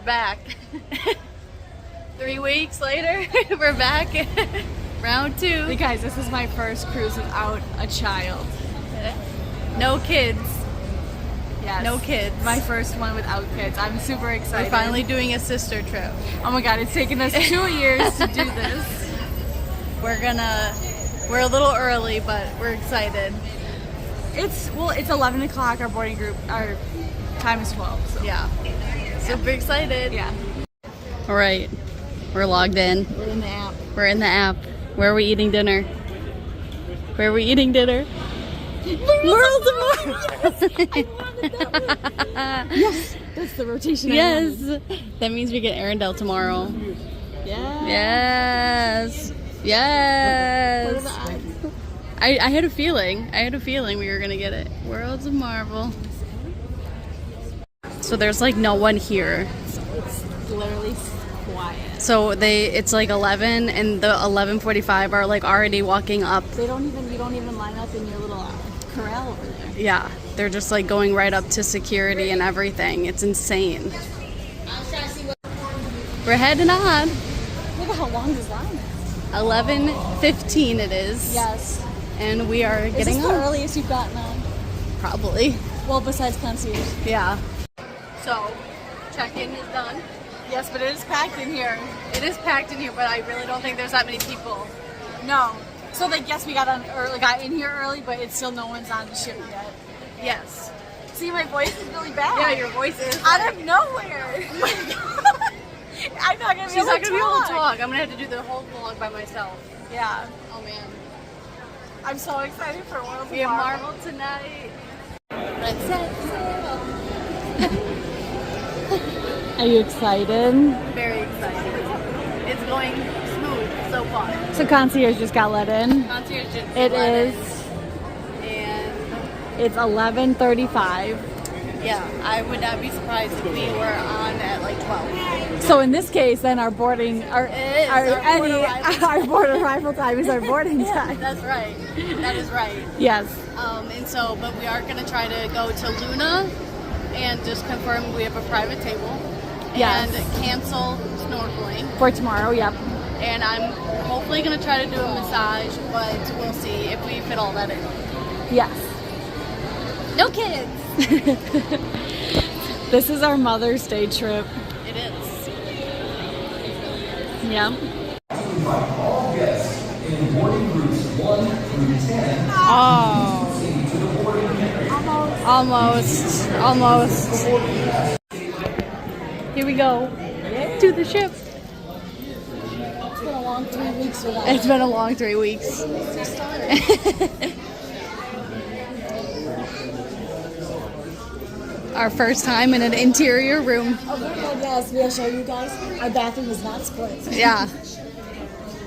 back. 3 weeks later, we're back. Round 2. You guys, this is my first cruise without a child. No kids. Yes. No kids. My first one without kids. I'm super excited. We're finally doing a sister trip. Oh my god, it's taken us 2 years to do this. We're a little early, but we're excited. It's 11 o'clock. Our time is 12. So. Yeah. Super excited. Yeah. All right. We're logged in. We're in the app. We're in the app. Where are we eating dinner? Where are we eating dinner? Worlds of Mars! Yes, that's the rotation. Yes, that means we get Arendelle tomorrow. Yeah. Yes. Yes. I had a feeling. We were gonna get it. Worlds of Marvel. So there's like no one here. It's literally quiet. So it's like 11 and the 11:45 are like already walking up. You don't even line up in your little corral over there. Yeah, they're just like going right up to security and everything. It's insane. We're heading on. Look at how long this line is. 11:15 it is. Yes. And we are getting Is this on. the earliest you've gotten on? Probably. Well, besides concierge. Yeah. So, check-in is done. Yes, but it is packed in here. It is packed in here, but I really don't think there's that many people. No. So like, yes, we got in here early, but it's still no one's on the ship yet. Yes. See, my voice is really bad. Yeah, your voice is. Out of nowhere. I'm not gonna be She's able not to gonna be able to talk. I'm gonna have to do the whole vlog by myself. Yeah. Oh man. I'm so excited for World We have Marvel tonight. Let's set sail. Are you excited? Very excited. It's going smooth so far. So concierge just got let in. Concierge just It let is. in. And It's 11:35. yeah, I would not be surprised if we were on at like 12. So in this case, then our board arrival time is our boarding time. That's right. That is right. Yes. But we are going to try to go to Luna and just confirm we have a private table. Yes. And cancel snorkeling. For tomorrow, yep. And I'm hopefully going to try to do a massage, but we'll see if we fit all that in. Yes. No kids! This is our Mother's Day trip. It is. Yep. All guests in boarding groups 1 through 10. Oh. Almost. Here we go. To the ship. It's been a long 3 weeks for that. It's been a long 3 weeks. Our first time in an interior room. Oh, yes, we'll show you guys. Our bathroom is not split. Yeah.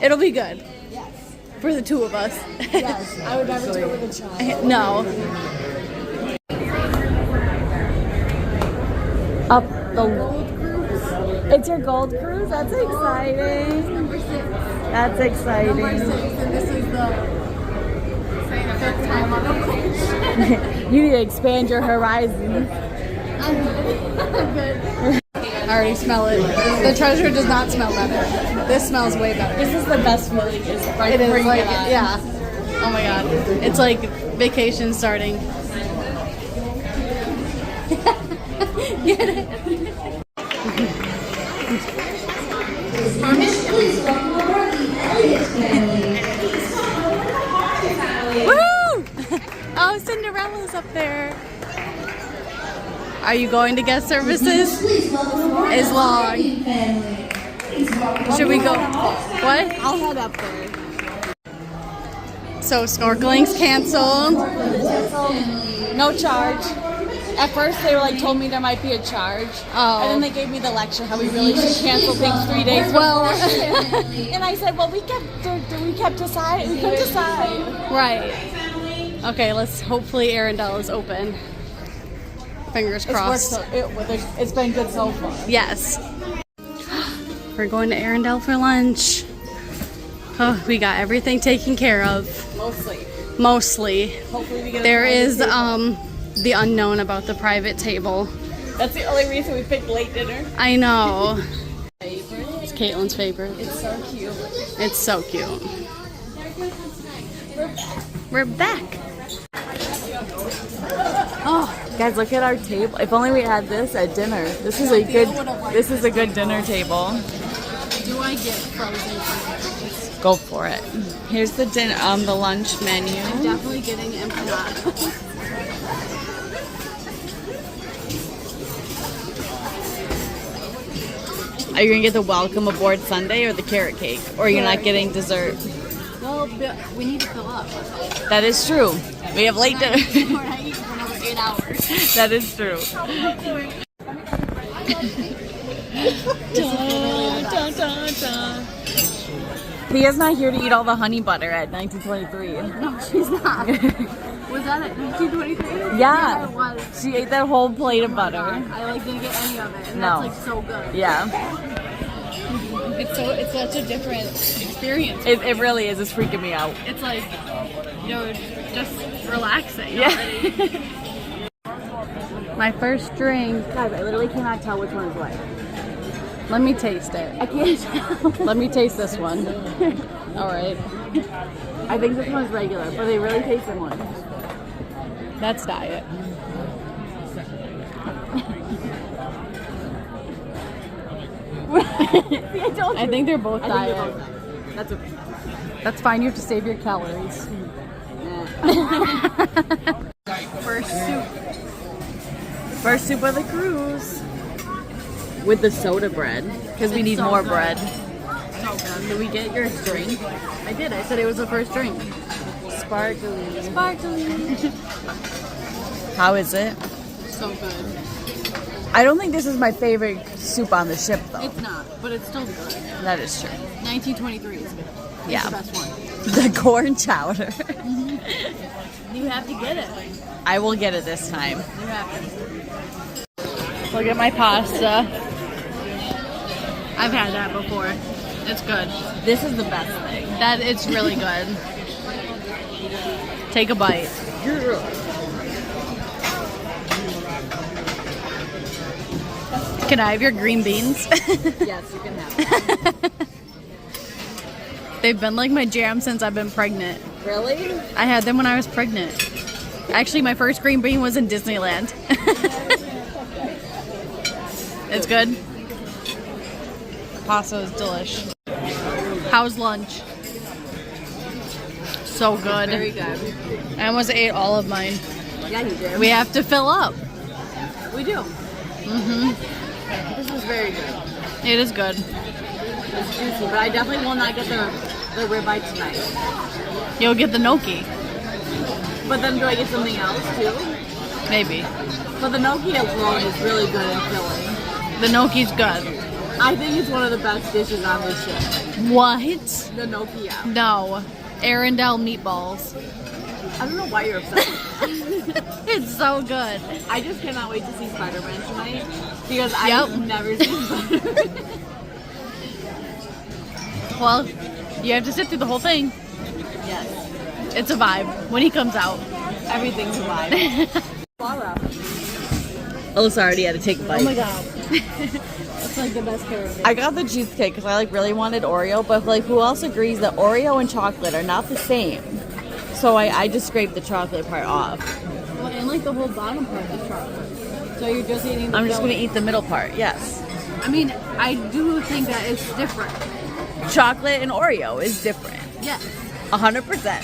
It'll be good. Yes. For the two of us. Yes, I would never do it with a child. No. Up the gold cruise. It's your gold cruise? That's exciting. Number 6. That's exciting. Number 6, and this is the 5th time on the beach. You need to expand your horizons. I'm good. I already smell it. The treasure does not smell better. This smells way better. This is the best feeling. Is right It before is you like, get on. yeah. Oh my god. It's like vacation starting. Get it? Woo! Oh, Cinderella's up there. Are you going to guest services? Is long. Should we go? What? I'll head up there. So snorkeling's canceled. No charge. At first, they told me there might be a charge. Oh. And then they gave me the lecture how we really should cancel things 3 days Well, and I said, well, we kept decide. right. Okay, let's hopefully Arendelle is open. Fingers crossed. It's been good so far. Yes. We're going to Arendelle for lunch. Oh, we got everything taken care of. Mostly. Hopefully we get There there is is the unknown about the private table. That's the only reason we picked late dinner. I know. It's Caitlin's favorite. It's so cute. It's so cute. We're back. Oh, guys, look at our table. If only we had this at dinner. This is a good dinner table. Do I get frozen things? Go for it. Here's the the lunch menu. I'm definitely getting empanadas. Are you gonna get the welcome aboard sundae or the carrot cake? Or are you not getting dessert? Well, we need to fill up. That is true. We have late dinner. We're not eating for another 8 hours. That is true. Pia's not here to eat all the honey butter at 1923. No, she's not. Was that at 1923? Yeah. It was. She ate that whole plate of butter. I didn't get any of it, and No. that's so good. Yeah. It's such a different experience. It really is. It's freaking me out. It's like, just relaxing. Yeah. Already. My first drink. Guys, I literally cannot tell which one is what. Let me taste it. I can't tell. Let me taste this one. All right. I think this one's regular, but they really taste similar. That's diet. See, I told you. I think they're both I think they're diet. both diet. That's okay. That's fine. You have to save your calories. First soup. First soup of the cruise. With the soda bread, because we It's need so more good. bread. So good. Did we get your drink? I did. I said it was the first drink. Sparkly. Sparkly. How is it? So good. I don't think this is my favorite soup on the ship, though. It's not, but it's still good. That is true. 1923 is good. It's Yeah. the best one. The corn chowder. You have to get it. I will get it this time. You have to. Look at my pasta. I've had that before. It's good. This is the best thing. That it's really good. Take a bite. Can I have your green beans? Yes, you can have it. They've been like my jam since I've been pregnant. Really? I had them when I was pregnant. Actually, my first green bean was in Disneyland. It's good. The pasta is delish. How's lunch? So good. Very good. I almost ate all of mine. Yeah, you did. We have to fill up. We do. Mm-hmm. This is very good. It is good. It's juicy, but I definitely will not get the ribeye tonight. You'll get the gnocchi. But then do I get something else too? Maybe. But the gnocchi alone is really good and filling. The gnocchi's good. I think it's one of the best dishes on this ship. What? The gnocchi, yeah. No. Arendelle meatballs. I don't know why you're upset. It's so good. I just cannot wait to see Spiderman tonight because Yep. I've never seen Spiderman. Well, you have to sit through the whole thing. Yes. It's a vibe when he comes out. Everything's alive. Alyssa already had to take a bite. Oh my god. That's like the best character. I got the cheesecake because I really wanted Oreo, but who else agrees that Oreo and chocolate are not the same? So I just scraped the chocolate part off. Well, and like the whole bottom part is chocolate. So you're just eating the I'm just filling. going to eat the middle part, yes. I mean, I do think that it's different. Chocolate and Oreo is different. Yes. 100%.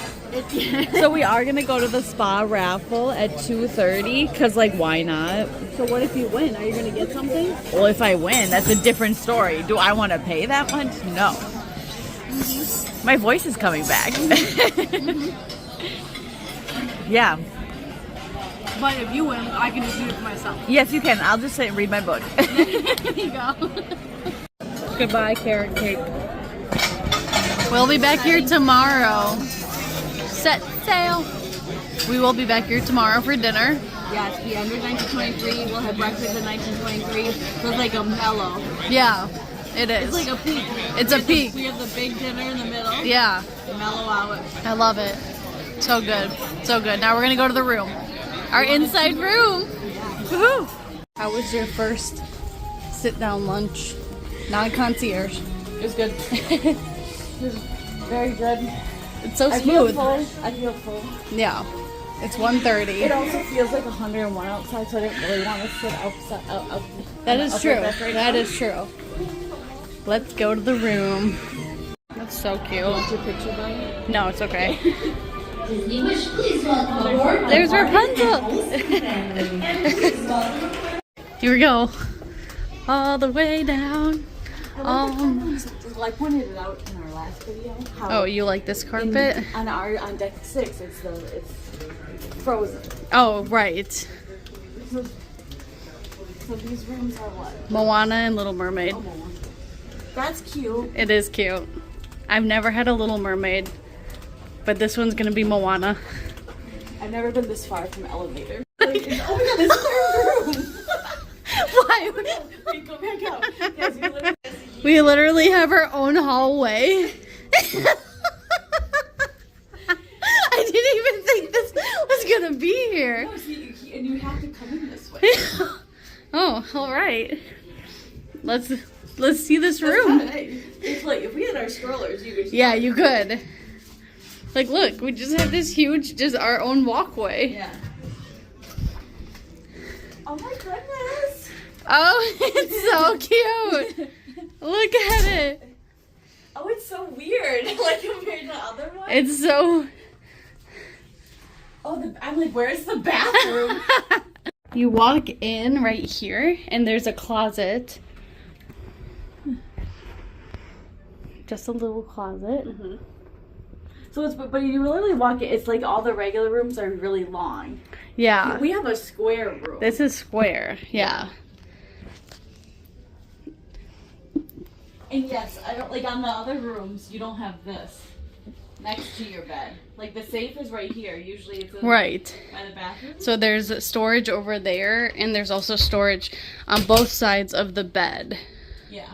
So we are going to go to the spa raffle at 2:30 because why not? So what if you win? Are you going to get something? Well, if I win, that's a different story. Do I want to pay that much? No. My voice is coming back. Yeah. But if you win, I can just do it for myself. Yes, you can. I'll just sit and read my book. There you go. Goodbye, carrot cake. We'll be back here tomorrow. Set sail. We will be back here tomorrow for dinner. Yes, we entered 1923. We'll have breakfast at 1923. So it's like a mellow. Yeah, it is. It's like a peak. It's a peak. We have the big dinner in the middle. Yeah, Mellow out. I love it. So good. So good. Now we're going to go to the room. Our inside room. Woohoo! How was your first sit-down lunch? Non-concierge. It was good. It was very good. It's so I feel smooth. full. I feel full. Yeah. It's 1:30. It also feels like 101 outside, so I didn't really want to sit outside. That is true. That is true. Let's go to the room. That's so cute. Want your picture by it? No, it's okay. English, please welcome aboard. There's Rapunzel. Here we go. All the way down. I pointed it out in our last video. How Oh, you like this carpet? on deck 6, it's frozen. Oh, right. So these rooms are what? Moana and Little Mermaid. That's cute. It is cute. I've never had a Little Mermaid, but this one's gonna be Moana. I've never been this far from elevator. Like, oh my god, this is our room. Why? Wait, go back out. Yes, you literally. We literally have our own hallway. I didn't even think this was gonna be here. No, see, and you have to come in this way. Oh, all right. Let's see this room. It's like if we had our strollers, you could. Yeah, you could. Like, look, we just have this huge, just our own walkway. Yeah. Oh my goodness. Oh, it's so cute. Look at it. Oh, it's so weird. Like compared to other ones. It's so. Oh, I'm like, where's the bathroom? You walk in right here, and there's a closet. Just a little closet. Mm-hmm. So it's, but you literally walk it. It's like all the regular rooms are really long. Yeah. We have a square room. This is square. Yeah. And yes, I don't like on the other rooms. You don't have this next to your bed. Like the safe is right here. Usually it's Right. by the bathroom. So there's storage over there, and there's also storage on both sides of the bed. Yeah.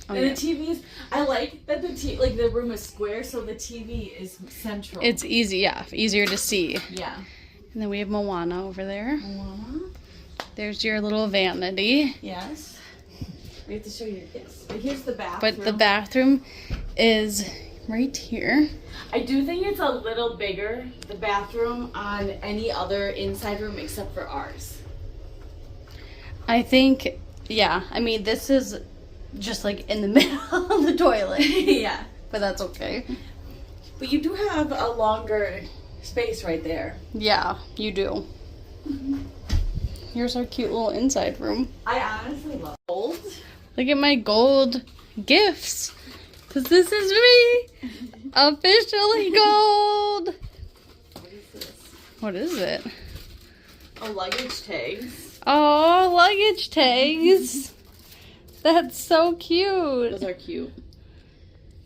Oh, And yeah. the TVs, I like that the room is square, so the TV is central. It's easy, yeah, easier to see. yeah. And then we have Moana over there. Moana. There's your little vanity. Yes. We have to show you this. But here's the bathroom. But the bathroom is right here. I do think it's a little bigger, the bathroom, on any other inside room except for ours. I think, yeah, I mean, this is just like in the middle of the toilet. Yeah. But that's okay. But you do have a longer space right there. Yeah, you do. Here's our cute little inside room. I honestly love gold. Look at my gold gifts. Because this is me. Officially gold. What is this? What is it? Oh, luggage tags. Oh, luggage tags. That's so cute. Those are cute.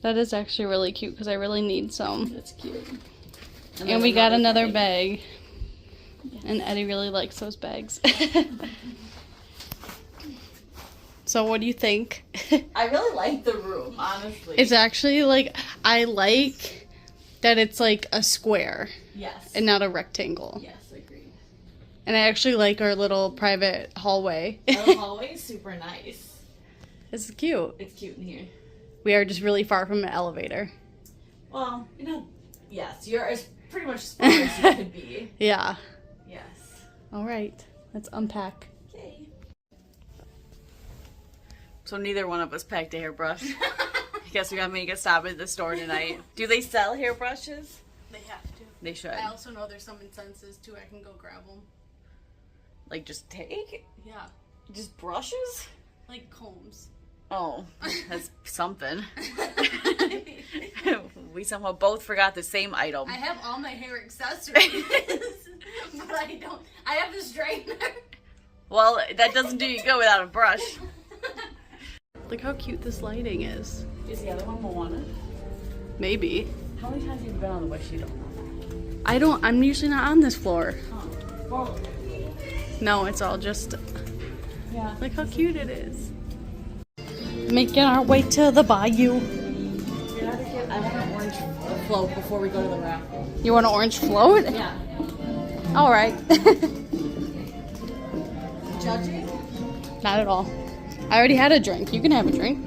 That is actually really cute because I really need some. That's cute. And we got another bag. And Eddie really likes those bags. So what do you think? I really like the room, honestly. It's actually like, I like that it's like a square Yes. and not a rectangle. Yes, agreed. And I actually like our little private hallway. The hallway is super nice. This is cute. It's cute in here. We are just really far from an elevator. Well, you know, yes, you're as pretty much as far as you could be. Yeah. Yes. All right. Let's unpack. Okay. So neither one of us packed a hairbrush. I guess we gotta make a stop at the store tonight. Do they sell hairbrushes? They have to. They should. I also know there's some in Senses too. I can go grab them. Like just take? Yeah. Just brushes? Like combs. Oh, that's something. We somehow both forgot the same item. I have all my hair accessories. But I don't. I have the straightener. Well, that doesn't do you good without a brush. Look how cute this lighting is. Is the other one Moana? Maybe. How many times have you been on the wish you don't know? I'm usually not on this floor. Oh. Well, No, it's all just, yeah. look how cute it is. Making our way to the bayou. I want an orange float before we go to the raffle. You want an orange float? Yeah. All right. Judging? Not at all. I already had a drink. You can have a drink.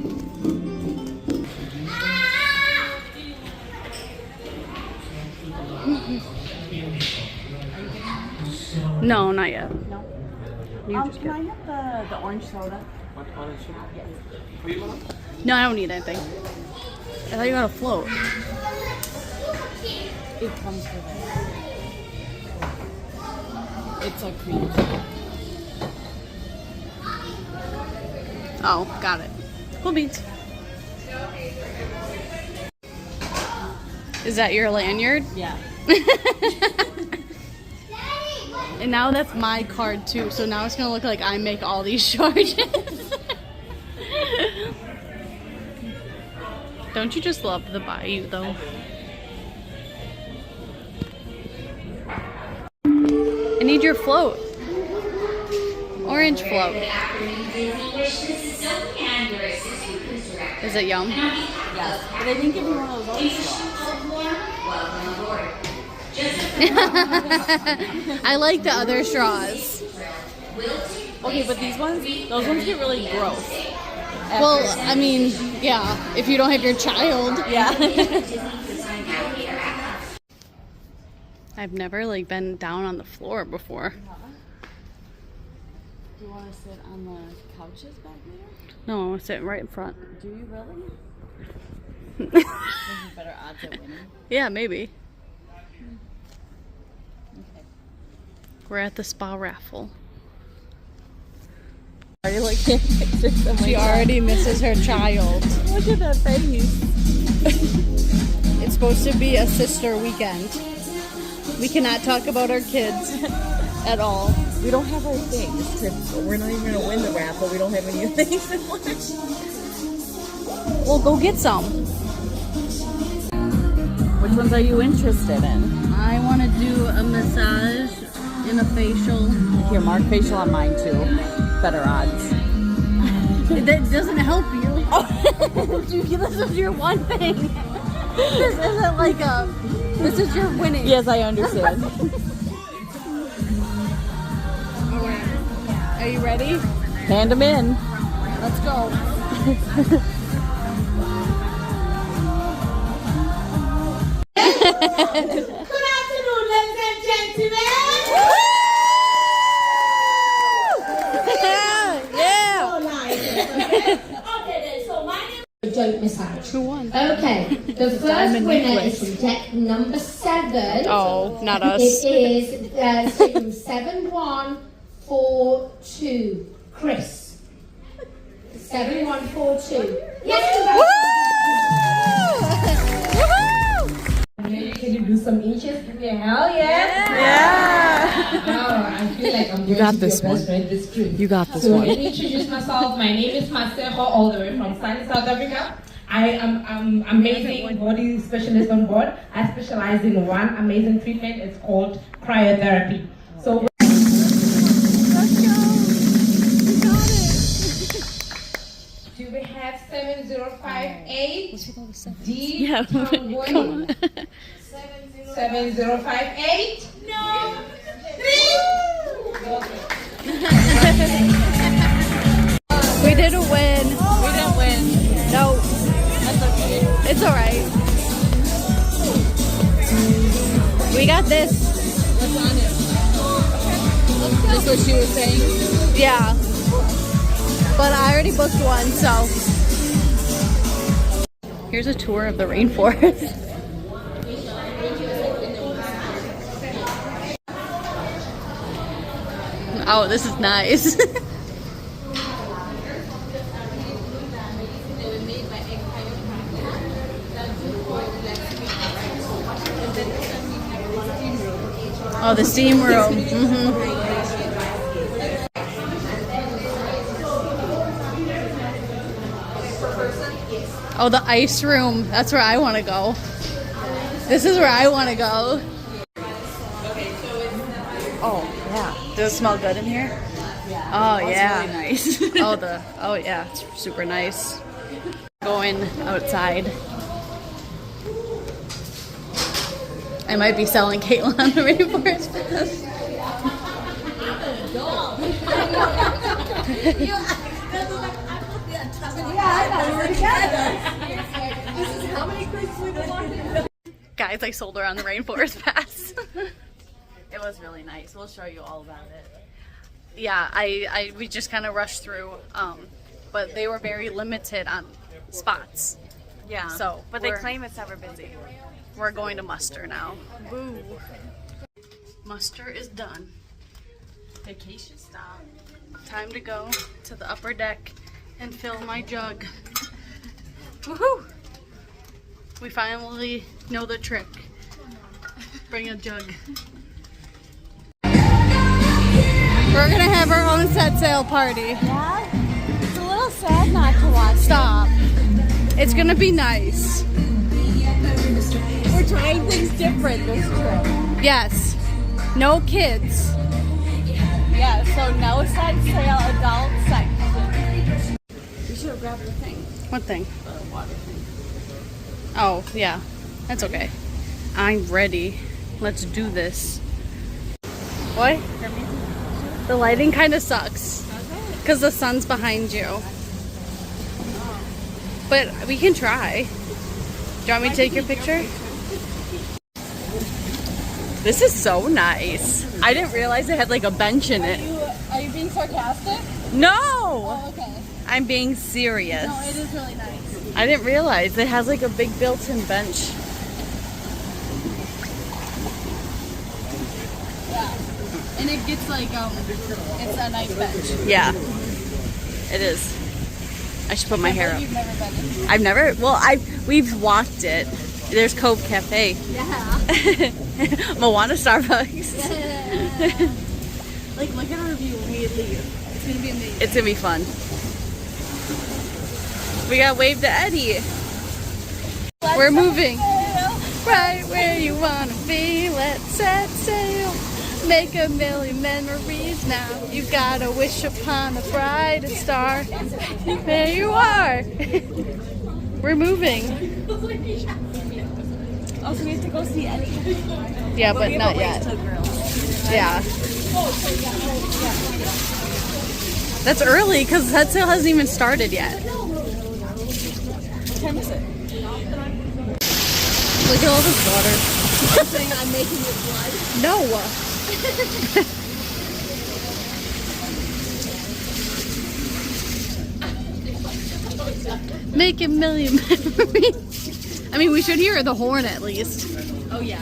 No, not yet. No. You just Can I get. have the orange soda? No, I don't need anything. I thought you got a float. It comes with it. It's a cream. Oh, got it. Cool beans. Is that your lanyard? Yeah. And now that's my card too, so now it's gonna look like I make all these charges. Don't you just love the bayou though? I need your float. Orange float. Is it yum? Yes. But they didn't give me one of those other straws. I like the other straws. Okay, but those ones get really gross. Well, I mean, yeah, if you don't have your child. Yeah. I've never like been down on the floor before. Do you want to sit on the couches back there? No, I want to sit right in front. Do you really? Think you better odds at winning. Yeah, maybe. Okay. We're at the spa raffle. Already looking at pictures of She already misses her child. Look at that face. It's supposed to be a sister weekend. We cannot talk about our kids at all. We don't have our things. We're not even going to win the raffle. We don't have any things. We'll go get some. Which ones are you interested in? I want to do a massage and a facial. Here, mark facial on mine too. Better odds. That doesn't help you. This is your one thing. This isn't like a. This is your winning. Yes, I understand. Are you ready? Hand them in. Let's go. Good afternoon, ladies and gentlemen. Yeah. So nice. Okay, then, so my name is joint massage. Who won? Okay, the first Diamond winner necklace. is deck number 7. Oh, not us. It is 7142. Chris. 7142. Yes, Maybe can you do some inches? Give me a hell yeah. Oh, I feel like I'm going got to be this your best one. friend this trip. You got this So one. let me introduce myself. My name is Maseho, all the way from sunny South Africa. I am amazing body specialist on board. I specialize in one amazing treatment. It's called cryotherapy. So do we have 7058 D? Yeah, come on. 7058? No. 3. We didn't win. We didn't win. No, That's okay. it's all right. We got this. What's on it? That's what she was saying. Yeah. But I already booked one, so. Here's a tour of the rainforest. Oh, this is nice. Oh, the steam room. Oh, the ice room. That's where I want to go. This is where I want to go. Oh, yeah. Does it smell good in here? Yeah. Oh, That's yeah. really nice. Oh yeah, it's super nice. Going outside. I might be selling Caitlin on the rainforest. Guys, I sold her on the Rainforest Pass. It was really nice. We'll show you all about it. Yeah, we just kind of rushed through, but they were very limited on spots. Yeah. So, but they claim it's never busy. We're going to muster now. Boo. Muster is done. Vacation stop. Time to go to the upper deck and fill my jug. Woohoo! We finally know the trick. Bring a jug. We're gonna have our own set sail party. Yeah? It's a little sad not to watch. Stop. It's gonna be nice. We're trying things different this trip. Yes. No kids. Yeah, so no set sail adult section. We should have grabbed the thing. What thing? The water thing. Oh, yeah. That's okay. I'm ready. Let's do this. What? The lighting kind of sucks. Because the sun's behind you. But we can try. Do you want me to take your picture? This is so nice. I didn't realize it had like a bench in it. Are you being sarcastic? No! Oh, okay. I'm being serious. No, it is really nice. I didn't realize it has like a big built-in bench. Yeah. And it gets like, it's a nice bench. Yeah, it is. I should put my hair up. You've never been in. I've never, well, we've walked it. There's Cove Cafe. Yeah. Moana Starbucks. Yeah. Like, look at our view when we leave. It's gonna be amazing. It's gonna be fun. We got wave to Eddie. We're moving. Right where you wanna be. Let's set sail. Make a million memories now. You gotta wish upon a brighter star. There you are. We're moving. Oh, so we have to go see Eddie. Yeah, but not yet. Yeah. That's early because that sale hasn't even started yet. What time is it? Look at all this water. You're saying I'm making it blood? No. Make a million memories. I mean, we should hear the horn at least. Oh, yeah.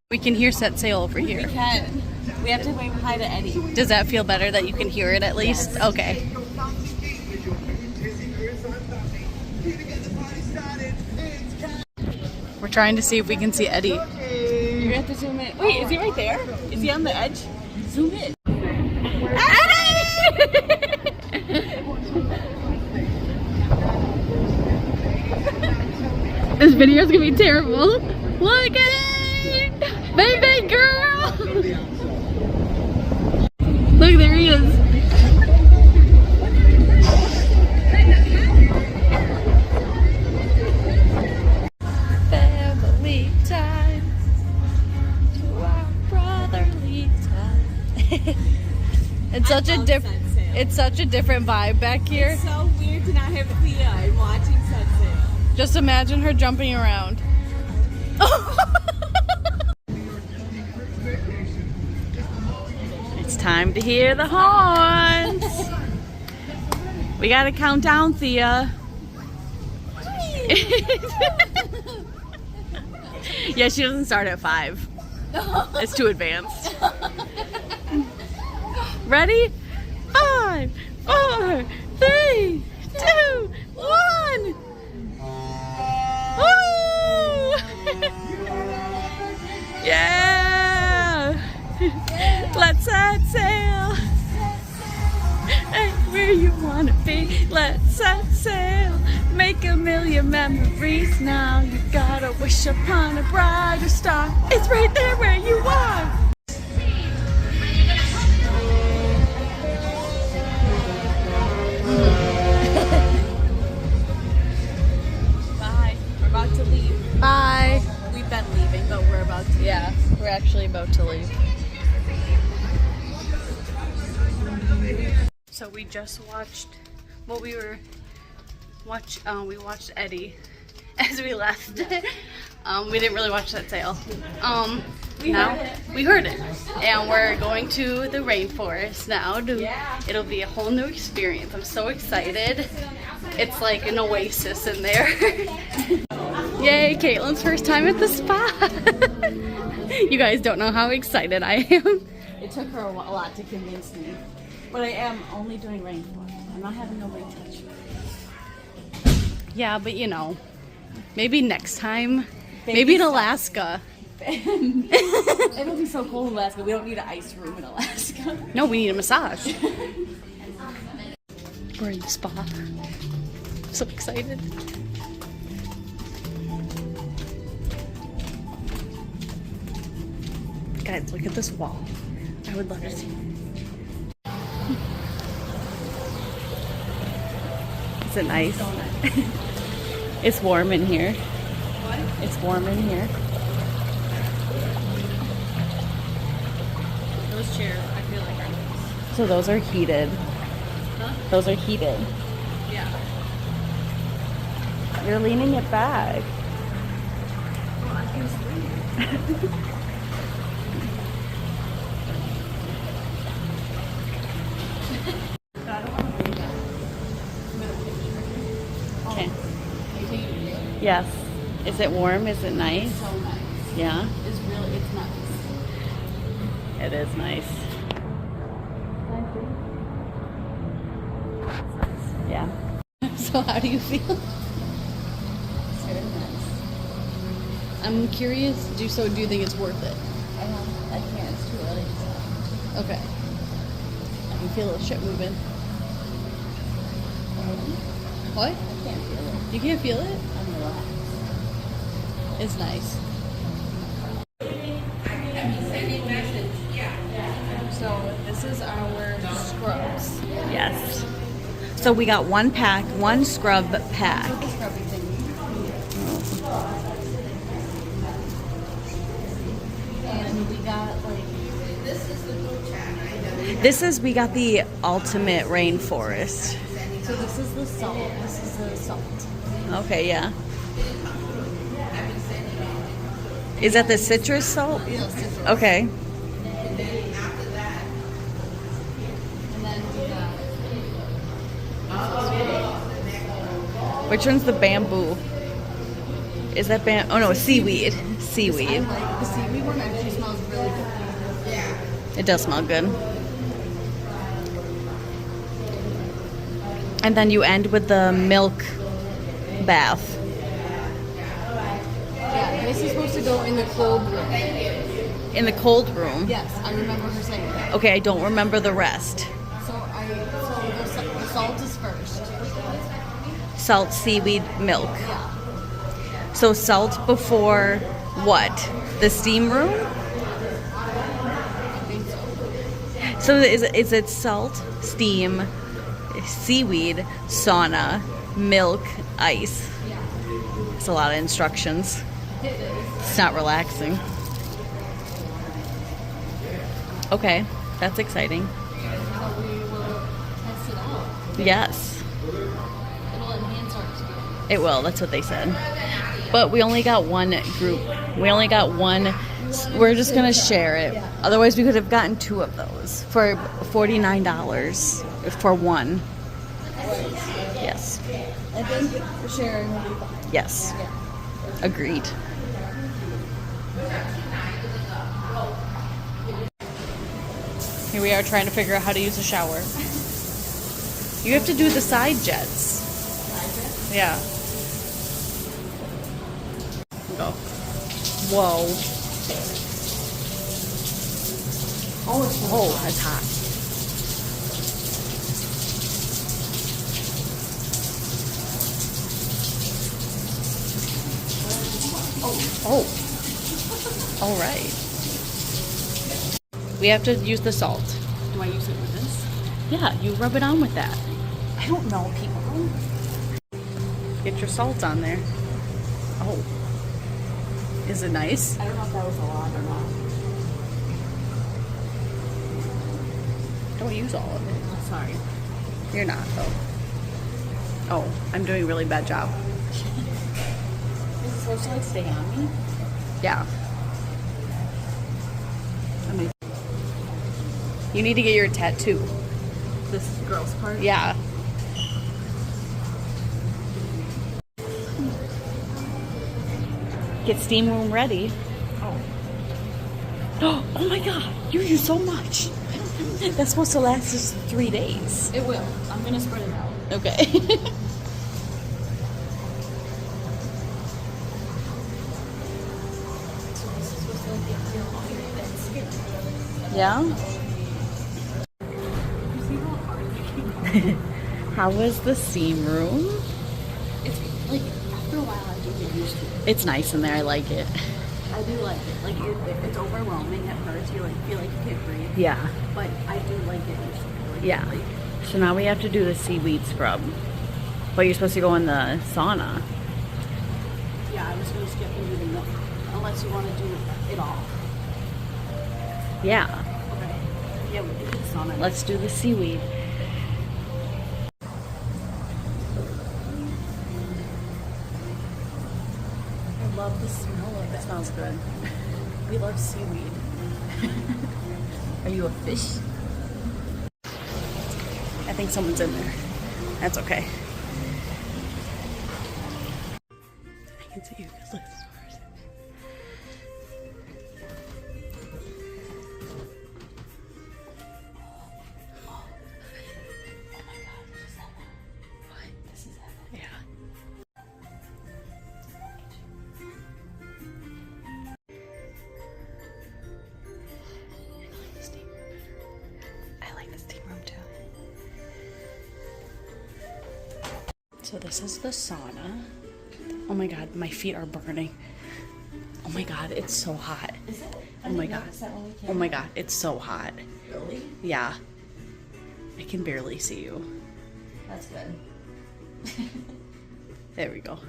We can hear set sail over here. We can. We have to wave hi to Eddie. Does that feel better that you can hear it at least? Yes. Okay. We're trying to see if we can see Eddie. You're gonna have to zoom in. Wait, is he right there? Is he on the edge? Zoom in. This video's gonna be terrible. Look at it! Baby girl! Look, there he is. Family time. To our brotherly time. It's such a different vibe back here. It's so weird to not have Thea and watching sunset. Just imagine her jumping around. It's time to hear the horns. We gotta count down, Thea. Yeah, she doesn't start at 5. It's too advanced. Ready? 5, 4, 3, 2, 1. Woo! Yeah! Let's set sail. Hey, where you wanna be? Let's set sail. Make a million memories now. You gotta wish upon a brighter star. It's right there where you are. Bye. We're about to leave. Bye. We've been leaving, but we're about to. Yeah, we're actually about to leave. So we just watched, well, we watched Eddie as we left. We didn't really watch that sail. We heard it, and we're going to the rainforest now. It'll be a whole new experience. I'm so excited. It's like an oasis in there. Yay, Caitlin's first time at the spa. You guys don't know how excited I am. It took her a lot to convince me. But I am only doing rainforest. I'm not having nobody touch me. Yeah, but you know, maybe next time. Maybe in Alaska. It'll be so cold in Alaska. We don't need an ice room in Alaska. No, we need a massage. We're in the spa. So excited. Guys, look at this wall. I would love to see. Is it nice? It's warm in here. What? It's warm in here. Those chairs, I feel like are nice. So those are heated. Huh? Those are heated. Yeah. You're leaning it back. Well, I can sleep. Okay. Yes. Is it warm? Is it nice? So nice. Yeah. It's nice. It is nice. Yeah. So how do you feel? It's very nice. I'm curious. Do you think it's worth it? I can't. It's too early to tell. Okay. I can feel the ship moving. What? I can't feel it. You can't feel it? I'm relaxed. It's nice. So this is our scrubs. Yes. So we got one pack, one scrub pack. The scrubby thing. And we got We got the ultimate rainforest. so this is the salt. This is the salt. Okay, yeah. Is that the citrus salt? Yes, it's Okay. And then we got Which one's the bamboo? Is that oh no, seaweed. Seaweed. like the seaweed one actually smells really good. It does smell good. And then you end with the milk bath. Yeah, this is supposed to go in the cold room. In the cold room. Yes, I remember her saying that. Okay, I don't remember the rest. So the salt is first. Salt, seaweed, milk. Yeah. So salt before what? The steam room? I think so. So is it salt, steam, seaweed, sauna, milk, ice? Yeah. It's a lot of instructions. It is. It's not relaxing. Okay, that's exciting. So we will test it out. Yes, It'll enhance our experience. it will. That's what they said. But we only got one group. We only got one. We're just going to share it. Otherwise, we could have gotten two of those for $49 for one. Yes. I think sharing will be fine. Yes. Agreed. Here we are trying to figure out how to use a shower. You have to do the side jets. Yeah. Go. Whoa. Oh, that's hot. Oh. All right. We have to use the salt. Do I use it with this? Yeah, you rub it on with that. I don't know, people. Get your salt on there. Oh. Is it nice? I don't know if that was a lot or not. Don't use all of it. Sorry. You're not, though. Oh, I'm doing a really bad job. Is it supposed to like stay on me? Yeah. You need to get your tattoo. This girl's part? Yeah. Get steam room ready. Oh. Oh my god, you use so much. That's supposed to last us 3 days. It will. I'm gonna spread it out. Okay. Yeah? How was the steam room? It's like, after a while I do get used to it. It's nice in there, I like it. I do like it. Like, it's overwhelming at first. You like feel like you can't breathe. Yeah. But I do like it usually. Like, Yeah. Like, So now we have to do the seaweed scrub. But you're supposed to go in the sauna. yeah, I was going to skip and do the milk. Unless you want to do it all. Yeah. Okay. Yeah, we can do the sauna. Let's do the seaweed. I love the smell of it. It smells good. We love seaweed. Are you a fish? I think someone's in there. That's okay. I can see you guys. Look at the stars. Yeah. I like the steam room too. So this is the sauna. Oh my god, my feet are burning. Oh my god, it's so hot. Is it? Oh my god. Oh my god, it's so hot. Really? Yeah. I can barely see you. That's good. There we go.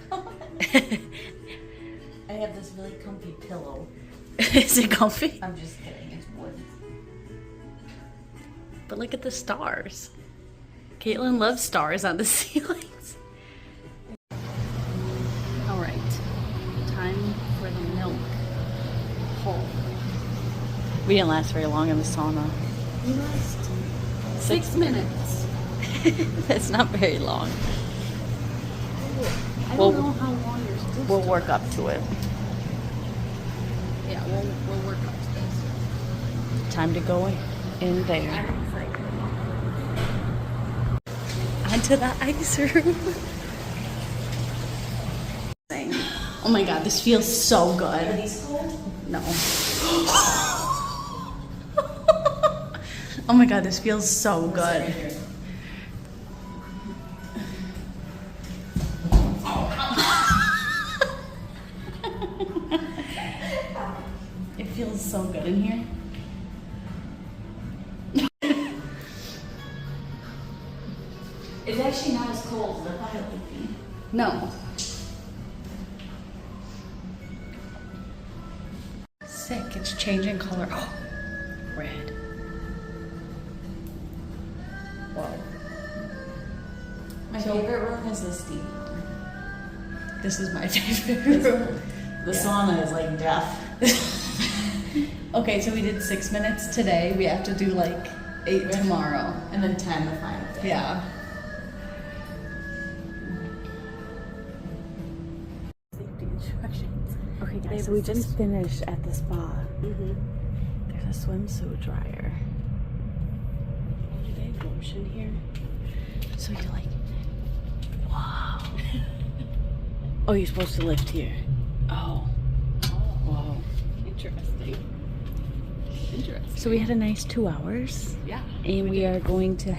I have this really comfy pillow. Is it comfy? I'm just kidding. It's wood. But look at the stars. Caitlin loves stars on the ceilings. All right, time for the milk. Oh. We didn't last very long in the sauna. We lost 6 minutes. That's not very long. I Well, don't know how long you're supposed We'll to. work up to it. Yeah, we'll work up to this. Time to go in there. I'm excited. Onto the ice room. Oh my god, this feels so Are good. these cold? No. Oh my god, this feels so good. It feels so good in here. It's actually not as cold as I thought it would be. No. Sick, it's changing color. Oh, red. Whoa. My favorite room is this deep. This is my favorite room. The sauna is like death. Okay, so we did 6 minutes today. We have to do like 8 tomorrow. And then 10 the final day. Yeah. Safety instructions. Okay, guys, so we just finished at the spa. There's a swimsuit dryer. Do they have lotion here? So you're like, wow. Oh, you're supposed to lift here. Oh. Whoa. Interesting. Interesting. So we had a nice 2 hours. Yeah. And we are going to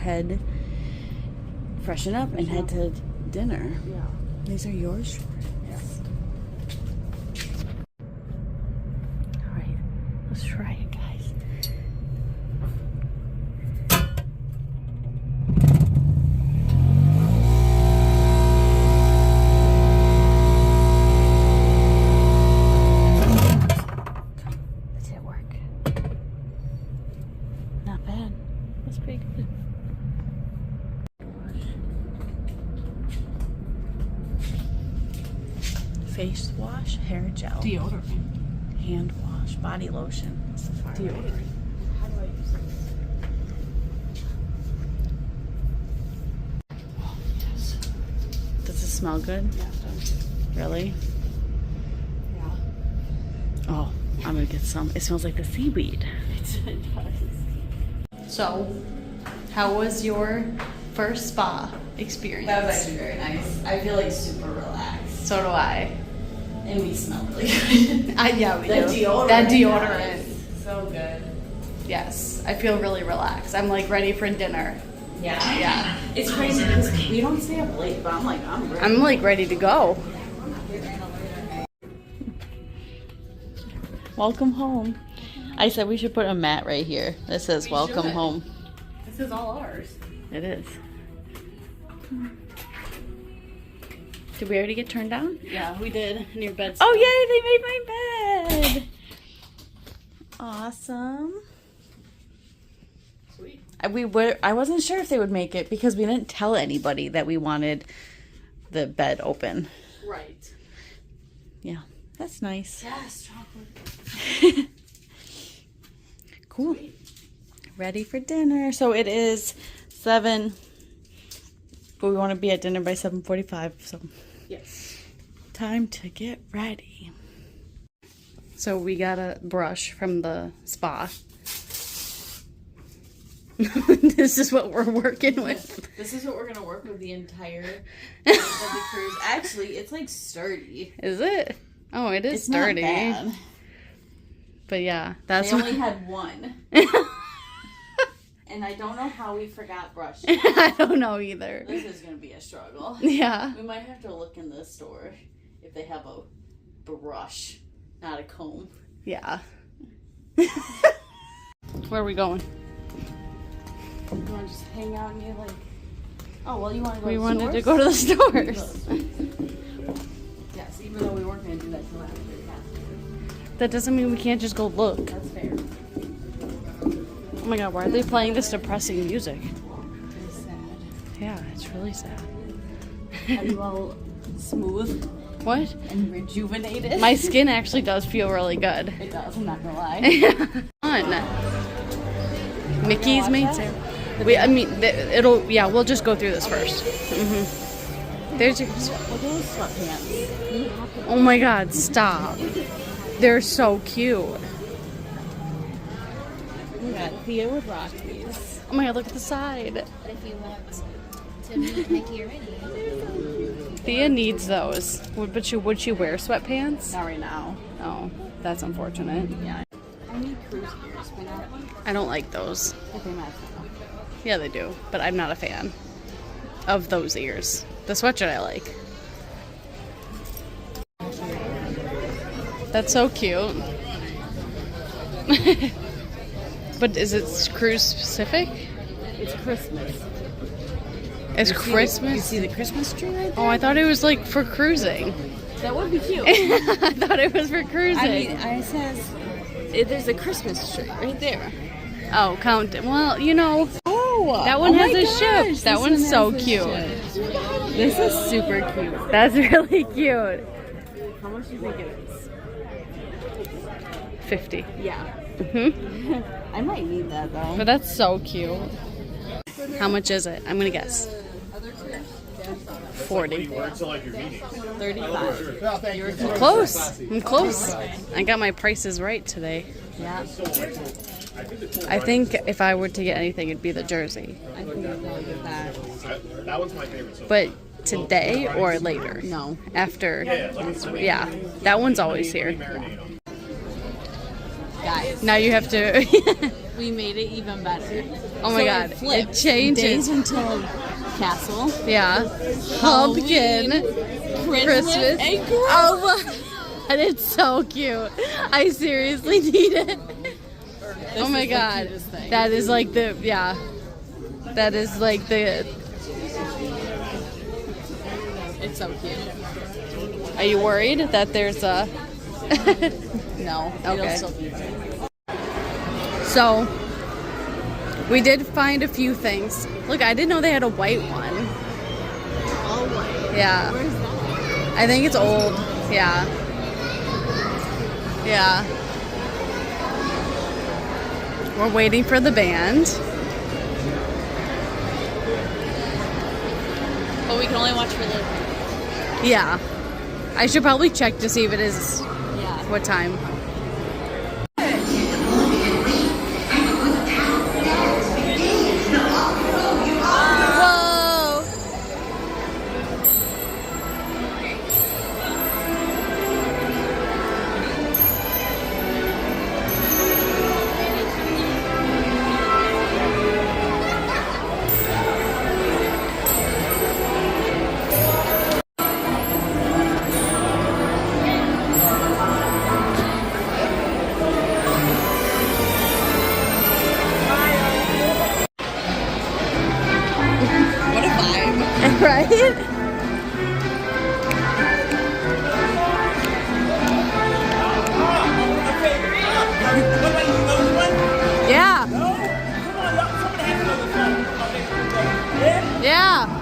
freshen up and head to dinner. Yeah. These are yours? Yes. All right, let's try it, guys. Does it work? Not bad. That's pretty good. face wash, hair gel, Deodorant. hand wash, body lotion. It's the far right. Deodorant. How do I use this? Does it smell good? Yeah, it does. Really? Yeah. Oh, I'm gonna get some. It smells like the seaweed. It does. So, how was your first spa experience? That was actually very nice. I feel like super relaxed. So do I. And we smell really good. Yeah, we The do. deodorant. That deodorant. Guys, so good. Yes, I feel really relaxed. I'm like ready for dinner. Yeah. Yeah. It's crazy because we don't stay up late, but I'm like, I'm ready. I'm like ready to go. Welcome home. I said we should put a mat right here that says welcome should. home. This is all ours. It is. Did we already get turned down? Yeah, we did. And your bed's Oh yay, they made my bed. Awesome. sweet. I wasn't sure if they would make it because we didn't tell anybody that we wanted the bed open. Right. Yeah, that's nice. Yes, chocolate. Cool. Ready for dinner. So it is 7, but we want to be at dinner by 7:45. So Yes. time to get ready. So we got a brush from the spa. This is what we're working with. This is what we're gonna work with the entire of the cruise. Actually, it's like sturdy. Is it? Oh, it is It's sturdy. not bad. But yeah, that's They what only had one, and I don't know how we forgot brush. I don't know either. This is gonna be a struggle. Yeah. We might have to look in the store if they have a brush, not a comb. Yeah. Where are we going? You want to just hang out near like? Oh well, you want to go? We to wanted to stores? go to the stores. Yes, even though we weren't gonna do that till after. Yeah, That doesn't mean we can't just go look. that's fair. Oh my god, why are they playing this depressing music? It's sad. Yeah, it's really sad. Are you all smooth What? and rejuvenated? My skin actually does feel really good. It does. I'm not gonna lie. Fun. Mickey's made Sarah. We'll just go through this first. There's your, Look at those sweatpants. oh my god, stop. They're so cute. We got Thea would rock these. Oh my god, look at the side. But if you want to meet Mickey or Minnie, Thea needs those. Would she wear sweatpants? Not right now. Oh, that's unfortunate. Yeah. I need cruise gears, but not I don't like those. if they match now. Yeah, they do, but I'm not a fan of those ears. The sweatshirt I like. That's so cute. But is it cruise specific? It's Christmas. It's You Christmas? see the Christmas tree right there? Oh, I thought it was like for cruising. That would be cute. I thought it was for cruising. I mean, I says there's a Christmas tree right there. Oh, count. Well, you know, Oh, that one has a ship. That one's so cute. This is super cute. That's really cute. How much do you think it is? 50. Yeah. Hmm. I might need that though. But that's so cute. How much is it? I'm gonna guess. 40. 35. Close. I'm close. I got my prices right today. Yeah. I think if I were to get anything, it'd be the jersey. I think I'll probably get that. That one's my favorite. So But today or later? No. After. Yeah. That one's always here. Guys, Now you have to. we made it even better. Oh my god. It flipped. It changes. Days until castle, Yeah. Pumpkin. Christmas. and Christmas. Oh my. And it's so cute. I seriously need it. Oh my is the god. cutest thing. That is like the, yeah. That is like the, It's so cute. are you worried that there's a, No. Okay. It'll still be there. so, we did find a few things. Look, I didn't know they had a white one. All white. Yeah. Where's that? I think it's old. Yeah. Yeah. We're waiting for the band. But we can only watch for the. Yeah. I should probably check to see if it is Yeah. what time. Whoa! What a vibe. Right? Yeah. Yeah.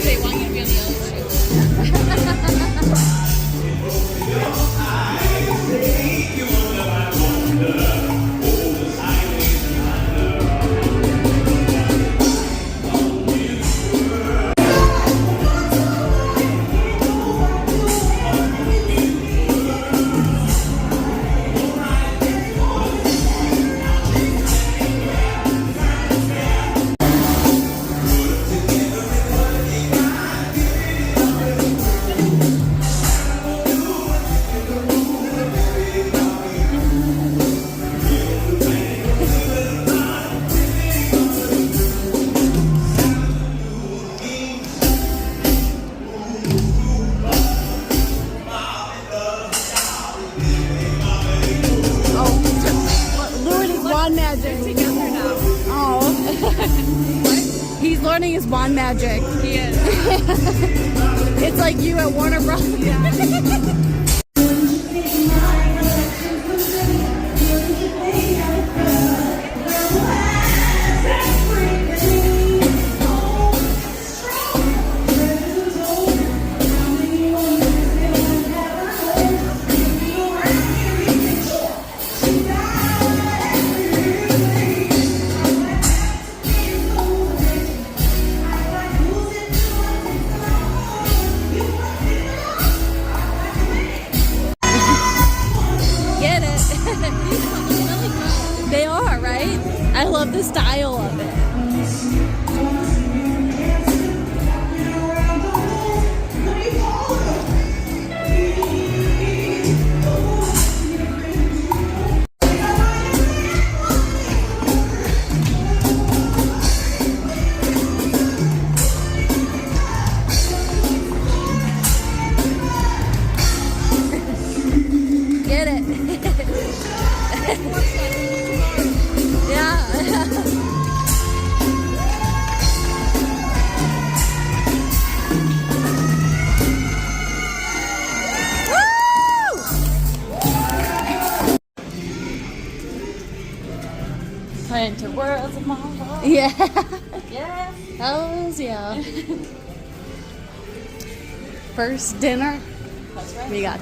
They want you to be on the other shoe. Wand magic. Together now. Oh. He's learning his wand magic. He is. It's like you at Warner Bros. Get it? They are, right? I love the style of it. Get it? Yeah. Into worlds of Marvel. Yeah. Yes. Hells yeah. First dinner That's right. we got.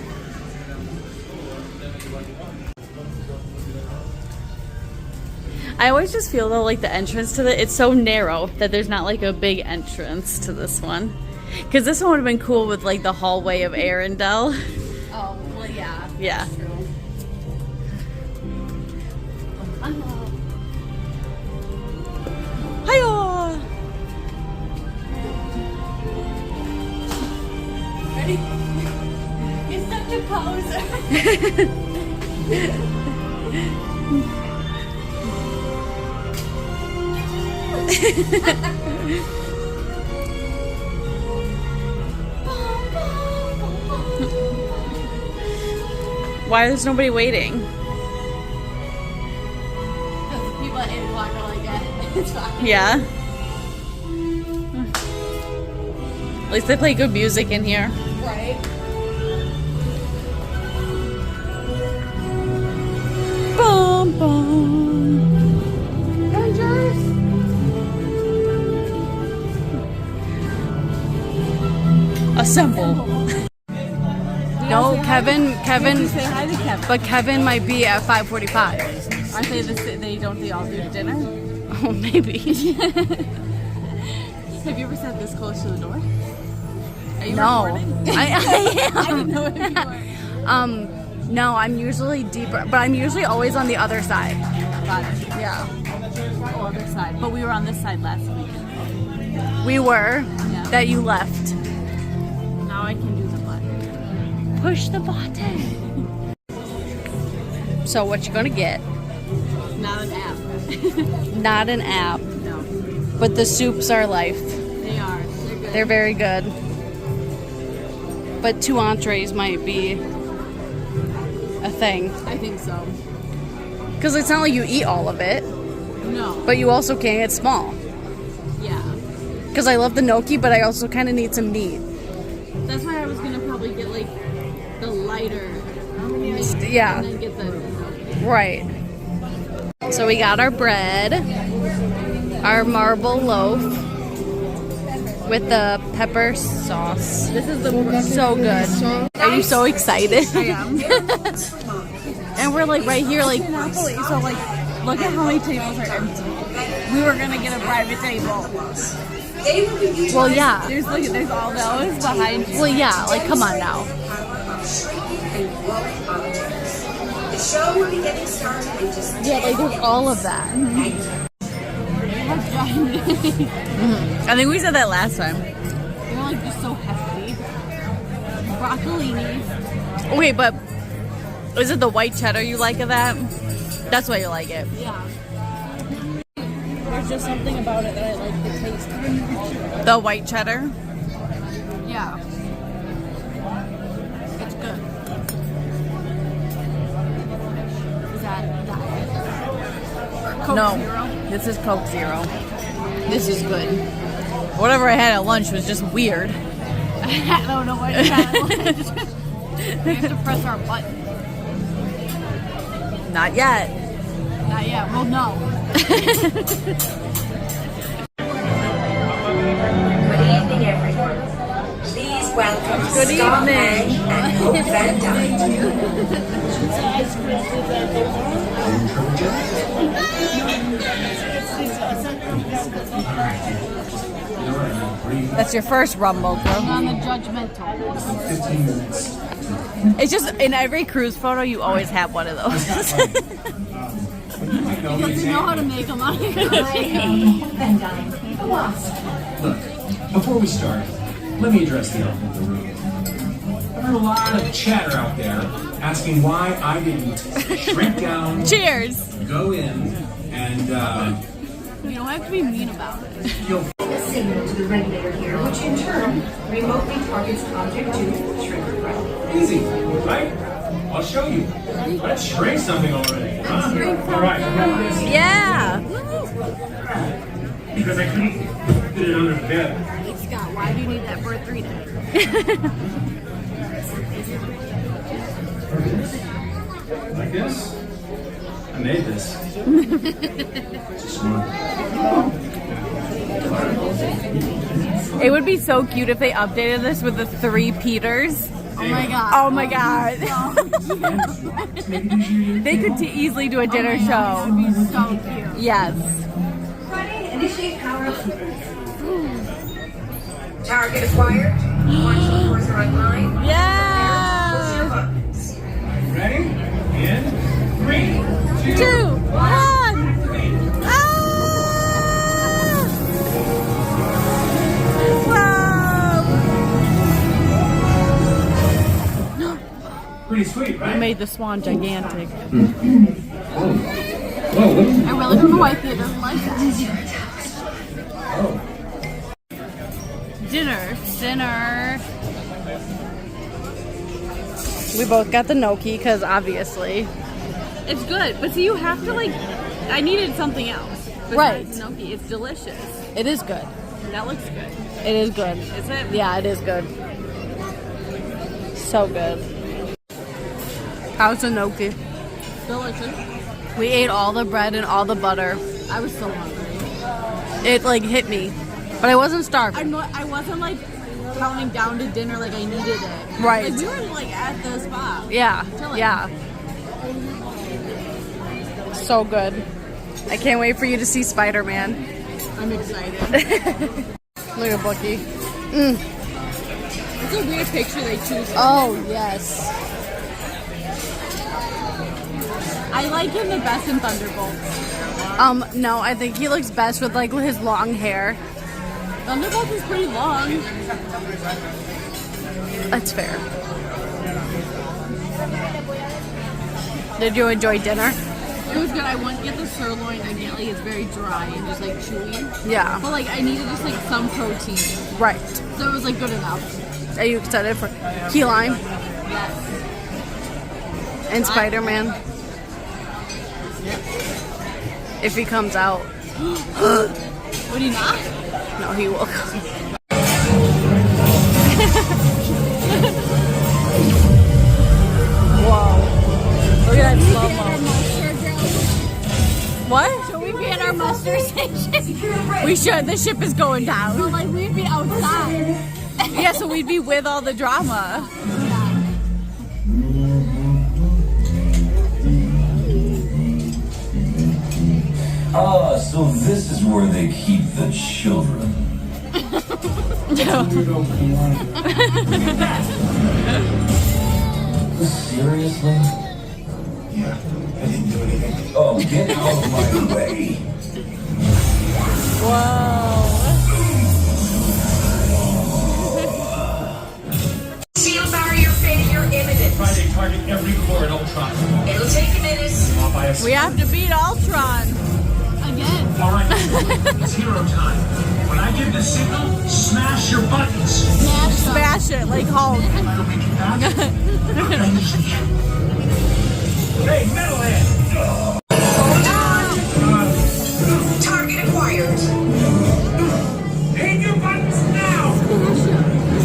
I always just feel though like the entrance to it's so narrow that there's not like a big entrance to this one. Because this one would have been cool with like the hallway of Arendelle. Oh, well, yeah. Yeah. Hiya! Ready? You're such a poser. Why is nobody waiting? Because people at 8 o'clock are like, yeah, it's fine. Yeah. At least they play good music in here. Right? Bum, bum. Rangers! Assemble. No, Kevin, Say hi to Kevin. but Kevin might be at 5:45. Aren't they they all do dinner? Oh, maybe. Have you ever sat this close to the door? Are you No. recording? I am. I didn't know if you were. No, I'm usually deeper, but I'm usually always on the other side. Got it. Yeah. Oh, other side. But we were on this side last week. We were, Yeah. that you left. Now I can do the button. Push the button. So what you gonna get? Not an app. Not an app, No. but the soups are life. They are. They're good. They're very good. But 2 entrees might be a thing. I think so. Because it's not like you eat all of it, No. but you also can't get small. Yeah. Because I love the gnocchi, but I also kind of need some meat. That's why I was gonna probably get like the lighter meat Yeah. and then get the Right. So we got our bread, our marble loaf with the pepper sauce. This is the So good. Are you so excited? I am. And we're like right here, like Monopoly. So like, look at how many tables are empty. We were gonna get a private table. Well, yeah. There's all those behind you. Well, yeah. Like, come on now. The show will be getting started in just Yeah, like there's all of that. I think we said that last time. They're like just so hefty. Broccolini. Wait, but is it the white cheddar you like of that? That's why you like it. Yeah. There's just something about it that I like the taste of. The white cheddar? Yeah. It's good. Is that Coke No. Zero? This is Coke Zero. This is good. Whatever I had at lunch was just weird. I don't know what you had. We have to press our button. Not yet. Not yet. Well, no. Good evening, everyone. Please welcome Good Starman evening. and Hope Van That's your first rumble, girl. On the judgmental. 15 minutes. It's just in every cruise photo, you always have one of those. Because you know how to make them on here. Look, before we start, let me address the elephant in the room. I've heard a lot of chatter out there asking why I didn't shrink down, Cheers. go in, and You don't have to be mean about it. feel a signal to the regulator here, which in turn remotely targets object to shrink or grow. easy, right? I'll show you. Let's shrink something already. Huh? All right, I got this. Yeah. Because I couldn't get it under the bed. Hey, Scott, why do you need that for a 3-day? Like this? I made this. Smart. It would be so cute if they updated this with the 3 Peters. Oh my god. Oh my god. They could easily do a dinner show. That'd be so cute. Yes. Ready? Initiate power up. Target acquired. Watch the doors are online. Yeah. Buttons. Ready? In 3, 2, 2, 1. Ah! Wow. Pretty sweet, I right? made the swan gigantic. I really don't know why Thea doesn't like that. Dinner. We both got the gnocchi because obviously it's good. But see, you have to like. I needed something else. Right. Gnocchi. It's delicious. It is good. That looks good. It is good. Is it? Yeah, it is good. So good. How's the gnocchi? Delicious. We ate all the bread and all the butter. I was so hungry. It like hit me, but I wasn't starving. I wasn't like counting down to dinner like I needed it. Right. Like we were like at the spot. Yeah. Chilling. Yeah. So good. I can't wait for you to see Spiderman. I'm excited. Look at Bookie. It's a weird picture they choose. Oh yes. I like him the best in Thunderbolts. No, I think he looks best with like his long hair. Thunderbolts is pretty long. That's fair. Did you enjoy dinner? It was good. I wouldn't get the sirloin again. Like it's very dry and just like chewy. Yeah. But like I needed just like some protein, Right. so it was like good enough. Are you excited for key lime Yes. and Spider-Man? If he comes out. Would he not? No, he will come. Whoa. Look at that slow-mo. What? Should we be at our muster station? We should. The ship is going down. But like we'd be outside. Yeah, so we'd be with all the drama. Ah, so this is where they keep the children. Seriously? Yeah, I didn't do anything. Oh, get out of my way. Shield barrier failure imminent. Try to target every core at Ultron. It'll take a minute. Off by a We have to beat Ultron. Again. All right, it's hero time. When I give the signal, smash your buttons. Smash it like Hulk. I'll make it back. Hey, metalhead! Target acquired. Hit your buttons now!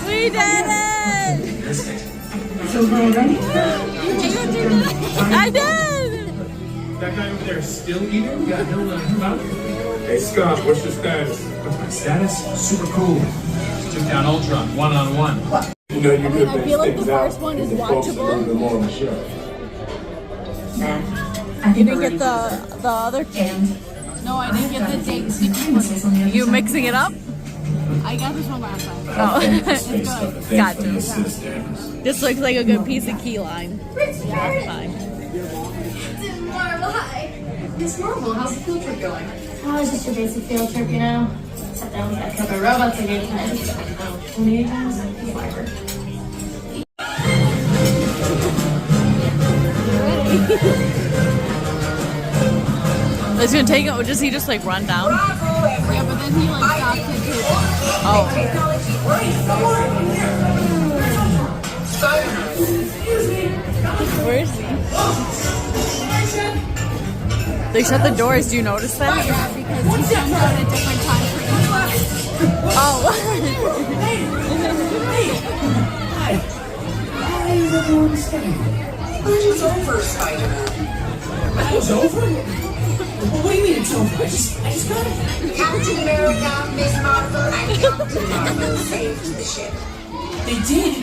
We did it! So we're ready? I did! That guy over there still eating? Got no mouth? Hey Scott, what's your status? What's my status? Super cool. Just took down Ultron, one-on-one. You know you good I feel like the things out. first one is The folks that watchable. learn them on the show. You didn't get the other And no, I didn't get the date sticky one. You mixing it up? I got this one last time. Oh. Thanks for the Gotcha. assistance. This looks like a good piece of key lime. Yeah, fine. Didn't want to lie. It's normal. How's the field trip going? Oh, it's just your basic field trip, you know? Sat down with that couple of robots again tonight. It's gonna take it, or does he just like run down? Yeah, but then he like stopped and did Oh. Where is he? They shut the doors, do you notice that? Yeah, because he comes out at different times for each one. Oh. How is everyone staying? It's over, Spiderman. That was over? Well, what do you mean it's over? I just got it. Captain America, Miss Marvel, and Captain Marvel saved the ship. They did.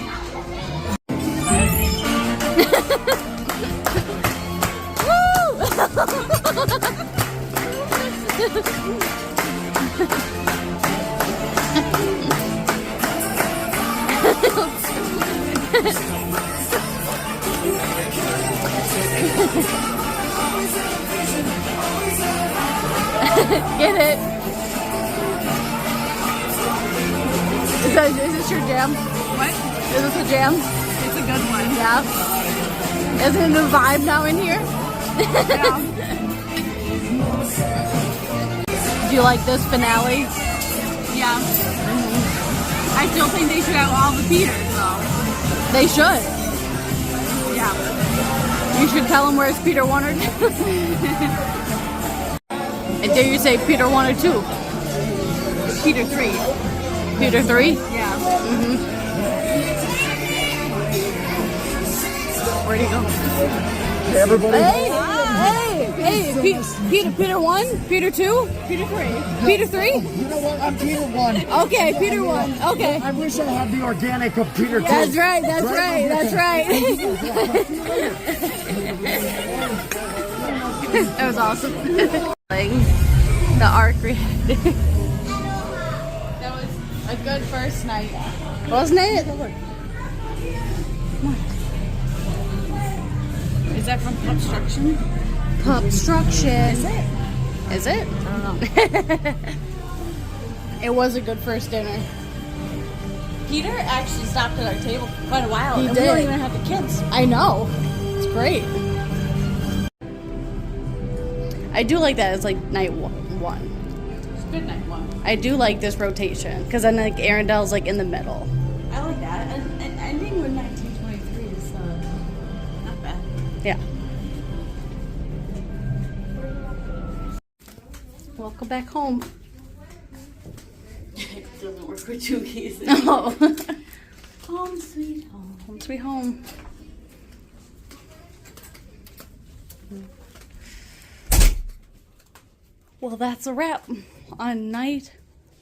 Get it? Is this your jam? What? Is this a jam? It's a good one. Yeah. Is it a new vibe now in here? Yeah. Do you like this finale? Yeah. I still think they should have all the Peters, though. They should. Yeah. You should tell them where it's Peter 1 or 2. And dare you say Peter 1 or 2? Peter 3. Peter 3? Yeah. Where'd he go? Hey, everybody. Hey, Peter 1? Peter 2? Peter 3. Peter 3? You know what? I'm Peter 1. Okay, Peter 1. Okay. I wish I had the organic of Peter 2. That's right. That's right. That was awesome. The arc reacted. That was a good first night. Wasn't it? Is that from Obstruction? Obstruction. Is it? Is it? I don't know. It was a good first dinner. Peter actually stopped at our table for quite a while, He and did. we don't even have the kids. I know. It's great. I do like that it's like night one. It's good night one. I do like this rotation because then like Arundel's like in the middle. I like that. And ending with 1923 is not bad. Yeah. Welcome back home. It doesn't work with 2 keys. Oh. Home sweet home. Home sweet home. Well, that's a wrap on night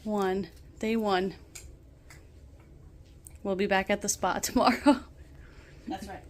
1, day 1. We'll be back at the spot tomorrow. That's right.